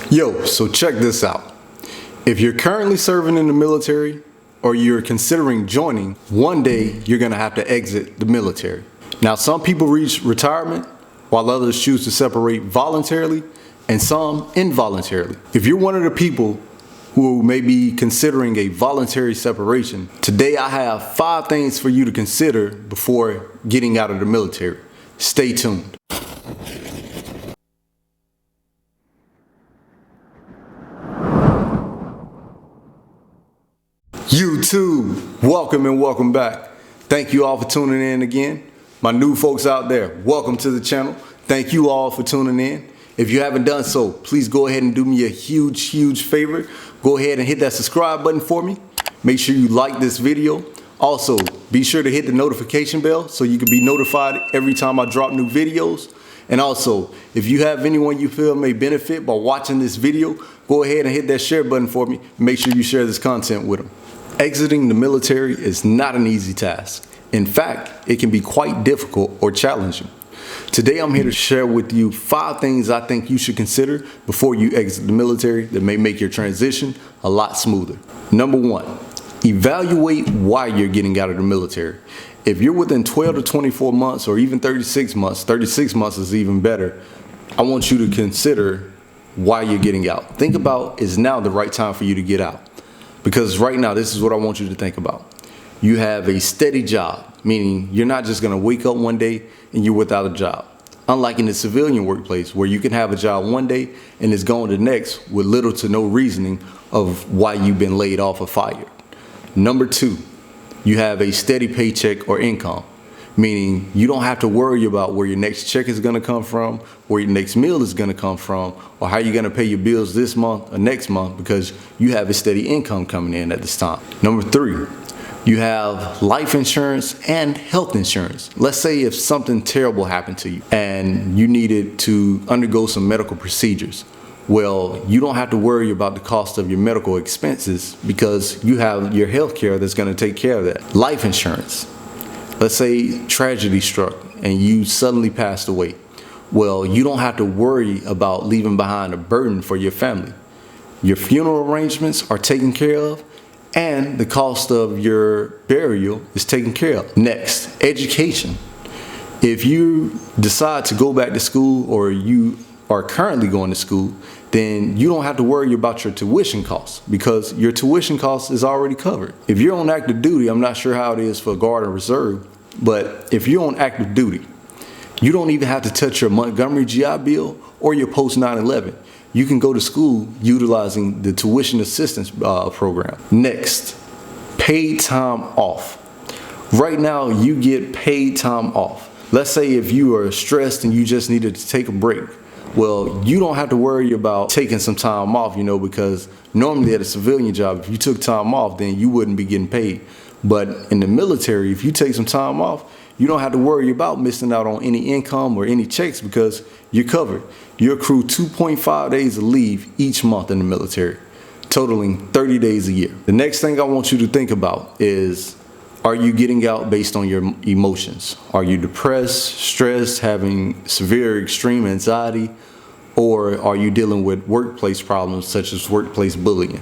Yo, so check this out. If you're currently serving in the military or you're considering joining, one day you're gonna have to exit the military. Now, some people reach retirement while others choose to separate voluntarily and some involuntarily. If you're one of the people who may be considering a voluntary separation, today I have 5 things for you to consider before getting out of the military. Stay tuned. YouTube, welcome and welcome back. Thank you all for tuning in again. My new folks out there, welcome to the channel. Thank you all for tuning in. If you haven't done so, please go ahead and do me a huge favor. Go ahead and hit that subscribe button for me. Make sure you like this video. Also, be sure to hit the notification bell so you can be notified every time I drop new videos. And also, if you have anyone you feel may benefit by watching this video, go ahead and hit that share button for me. Make sure you share this content with them. Exiting the military is not an easy task. In fact, it can be quite difficult or challenging. Today, I'm here to share with you 5 things I think you should consider before you exit the military that may make your transition a lot smoother. Number 1, evaluate why you're getting out of the military. If you're within 12 to 24 months or even 36 months is even better, I want you to consider why you're getting out. Think about, is now the right time for you to get out? Because right now, this is what I want you to think about. You have a steady job, meaning you're not just gonna wake up one day and you're without a job. Unlike in the civilian workplace where you can have a job one day and it's gone the next with little to no reasoning of why you've been laid off or fired. Number 2, you have a steady paycheck or income, meaning you don't have to worry about where your next check is gonna come from, where your next meal is gonna come from, or how you're gonna pay your bills this month or next month because you have a steady income coming in at this time. Number 3, you have life insurance and health insurance. Let's say if something terrible happened to you and you needed to undergo some medical procedures. Well, you don't have to worry about the cost of your medical expenses because you have your health care that's gonna take care of that. Life insurance. Let's say tragedy struck and you suddenly passed away. Well, you don't have to worry about leaving behind a burden for your family. Your funeral arrangements are taken care of and the cost of your burial is taken care of. Next, education. If you decide to go back to school or you are currently going to school, then you don't have to worry about your tuition costs because your tuition cost is already covered. If you're on active duty, I'm not sure how it is for Guard and Reserve, but if you're on active duty, you don't even have to touch your Montgomery GI Bill or your post 9/11. You can go to school utilizing the tuition assistance program. Next, paid time off. Right now, you get paid time off. Let's say if you are stressed and you just needed to take a break. Well, you don't have to worry about taking some time off, because normally at a civilian job, if you took time off, then you wouldn't be getting paid. But in the military, if you take some time off, you don't have to worry about missing out on any income or any checks because you're covered. You accrue 2.5 days of leave each month in the military, totaling 30 days a year. The next thing I want you to think about is, are you getting out based on your emotions? Are you depressed, stressed, having severe extreme anxiety, or are you dealing with workplace problems such as workplace bullying?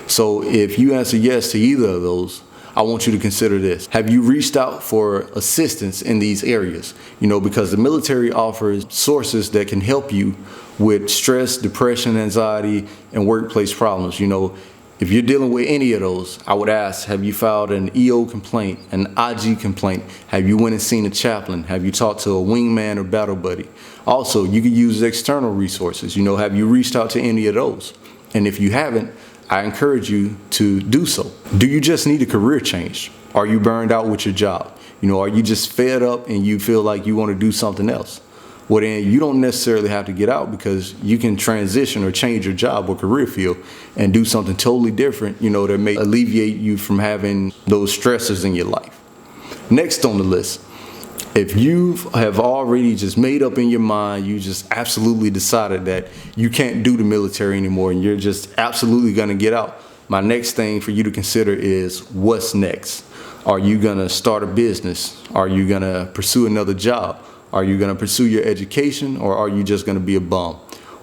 So if you answer yes to either of those, I want you to consider this. Have you reached out for assistance in these areas? Because the military offers sources that can help you with stress, depression, anxiety, and workplace problems. If you're dealing with any of those, I would ask, have you filed an EO complaint, an IG complaint? Have you went and seen a chaplain? Have you talked to a wingman or battle buddy? Also, you can use external resources. Have you reached out to any of those? And if you haven't, I encourage you to do so. Do you just need a career change? Are you burned out with your job? Are you just fed up and you feel like you want to do something else? Well, then you don't necessarily have to get out because you can transition or change your job or career field and do something totally different, that may alleviate you from having those stressors in your life. Next on the list, if you have already just made up in your mind, you just absolutely decided that you can't do the military anymore and you're just absolutely going to get out, my next thing for you to consider is what's next. Are you going to start a business? Are you going to pursue another job? Are you going to pursue your education, or are you just going to be a bum?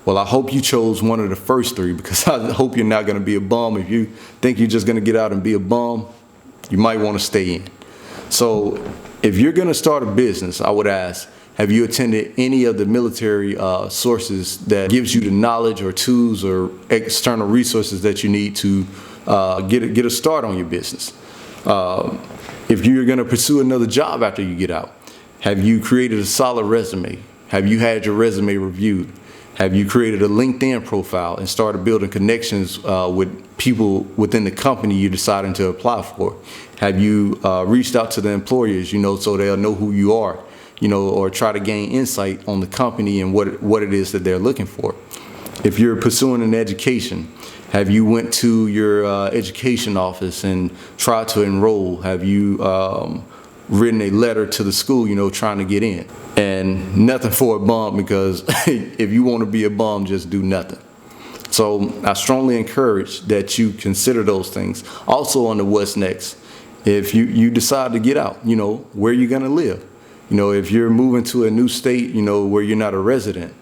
Well, I hope you chose one of the first three, because I hope you're not going to be a bum. If you think you're just going to get out and be a bum, you might want to stay in. So if you're going to start a business, I would ask, have you attended any of the military sources that gives you the knowledge or tools or external resources that you need to get a start on your business? If you're going to pursue another job after you get out, have you created a solid resume? Have you had your resume reviewed? Have you created a LinkedIn profile and started building connections with people within the company you're deciding to apply for? Have you reached out to the employers, so they'll know who you are, or try to gain insight on the company and what it is that they're looking for? If you're pursuing an education, have you went to your education office and tried to enroll? Have you written a letter to the school, trying to get in? And nothing for a bum, because if you want to be a bum, just do nothing. So I strongly encourage that you consider those things. Also on the what's next, if you decide to get out, where you're going to live. If you're moving to a new state, where you're not a resident,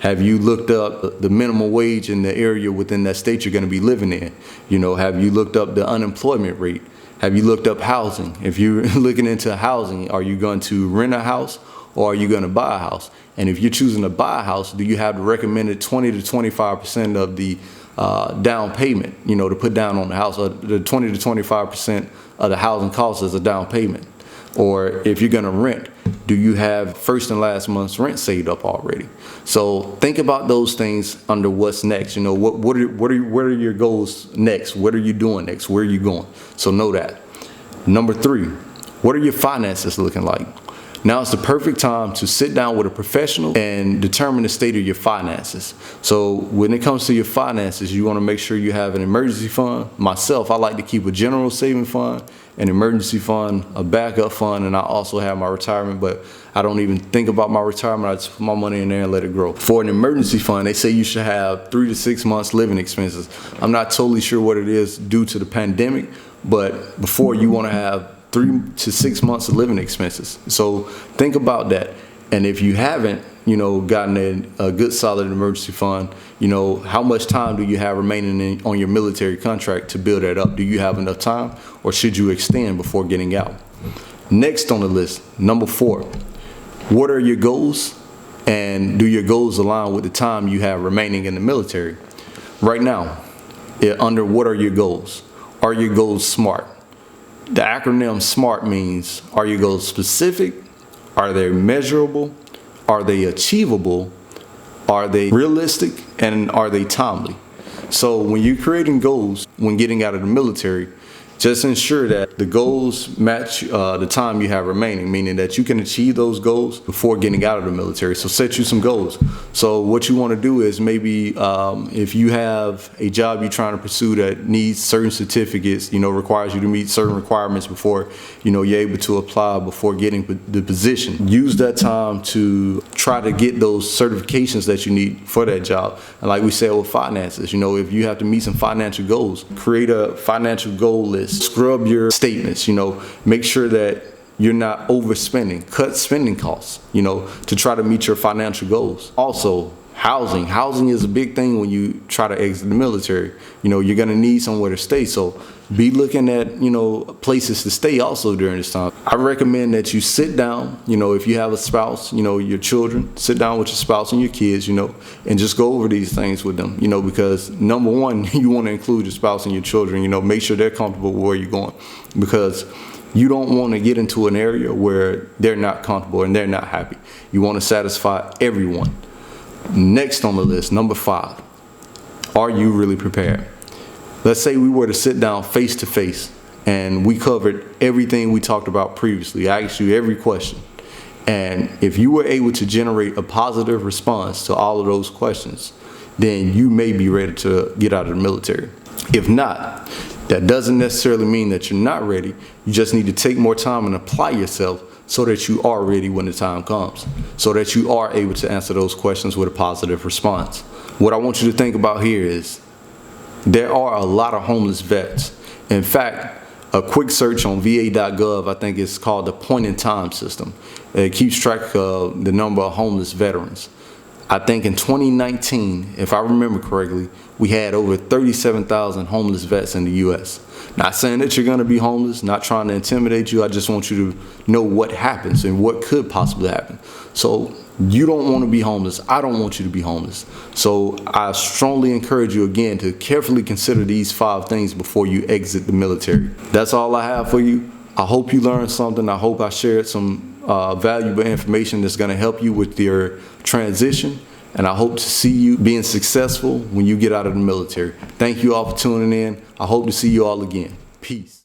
have you looked up the minimum wage in the area within that state you're going to be living in? Have you looked up the unemployment rate? Have you looked up housing? If you're looking into housing, are you going to rent a house or are you going to buy a house? And if you're choosing to buy a house, do you have the recommended 20 to 25% of the down payment, to put down on the house, or the 20 to 25% of the housing costs as a down payment? Or if you're going to rent, do you have first and last month's rent saved up already? So think about those things under what's next. What are your goals next? What are you doing next? Where are you going? So know that. Number 3, what are your finances looking like? Now is the perfect time to sit down with a professional and determine the state of your finances. So when it comes to your finances, you want to make sure you have an emergency fund. Myself, I like to keep a general saving fund, an emergency fund, a backup fund, and I also have my retirement, but I don't even think about my retirement. I just put my money in there and let it grow. For an emergency fund, they say you should have 3 to 6 months living expenses. I'm not totally sure what it is due to the pandemic, but before, you want to have 3 to 6 months of living expenses. So think about that. And if you haven't, gotten a good solid emergency fund, how much time do you have remaining on your military contract to build that up? Do you have enough time, or should you extend before getting out? Next on the list, number 4, what are your goals, and do your goals align with the time you have remaining in the military? Right now, under what are your goals? Are your goals SMART? The acronym SMART means, are your goals specific? Are they measurable? Are they achievable? Are they realistic? And are they timely? So when you're creating goals when getting out of the military, just ensure that the goals match the time you have remaining, meaning that you can achieve those goals before getting out of the military. So set you some goals. So what you want to do is maybe if you have a job you're trying to pursue that needs certain certificates, requires you to meet certain requirements before, you're able to apply before getting the position. Use that time to try to get those certifications that you need for that job. And like we said with finances, if you have to meet some financial goals, create a financial goal list. Scrub your statements, make sure that you're not overspending. Cut spending costs, to try to meet your financial goals. Also, housing is a big thing when you try to exit the military. You're going to need somewhere to stay, so be looking at places to stay also during this time. I recommend that you sit down, if you have a spouse, your children, sit down with your spouse and your kids, and just go over these things with them, because number one, you want to include your spouse and your children, make sure they're comfortable with where you're going, because you don't want to get into an area where they're not comfortable and they're not happy. You want to satisfy everyone. Next on the list, number 5, are you really prepared? Let's say we were to sit down face to face and we covered everything we talked about previously. I asked you every question. And if you were able to generate a positive response to all of those questions, then you may be ready to get out of the military. If not, that doesn't necessarily mean that you're not ready. You just need to take more time and apply yourself so that you are ready when the time comes, so that you are able to answer those questions with a positive response. What I want you to think about here is there are a lot of homeless vets. In fact, a quick search on va.gov, I think it's called the point in time system. It keeps track of the number of homeless veterans. I think in 2019, if I remember correctly, we had over 37,000 homeless vets in the U.S. Not saying that you're going to be homeless, not trying to intimidate you. I just want you to know what happens and what could possibly happen. So you don't want to be homeless. I don't want you to be homeless. So I strongly encourage you again to carefully consider these 5 things before you exit the military. That's all I have for you. I hope you learned something. I hope I shared some valuable information that's going to help you with your transition. And I hope to see you being successful when you get out of the military. Thank you all for tuning in. I hope to see you all again. Peace.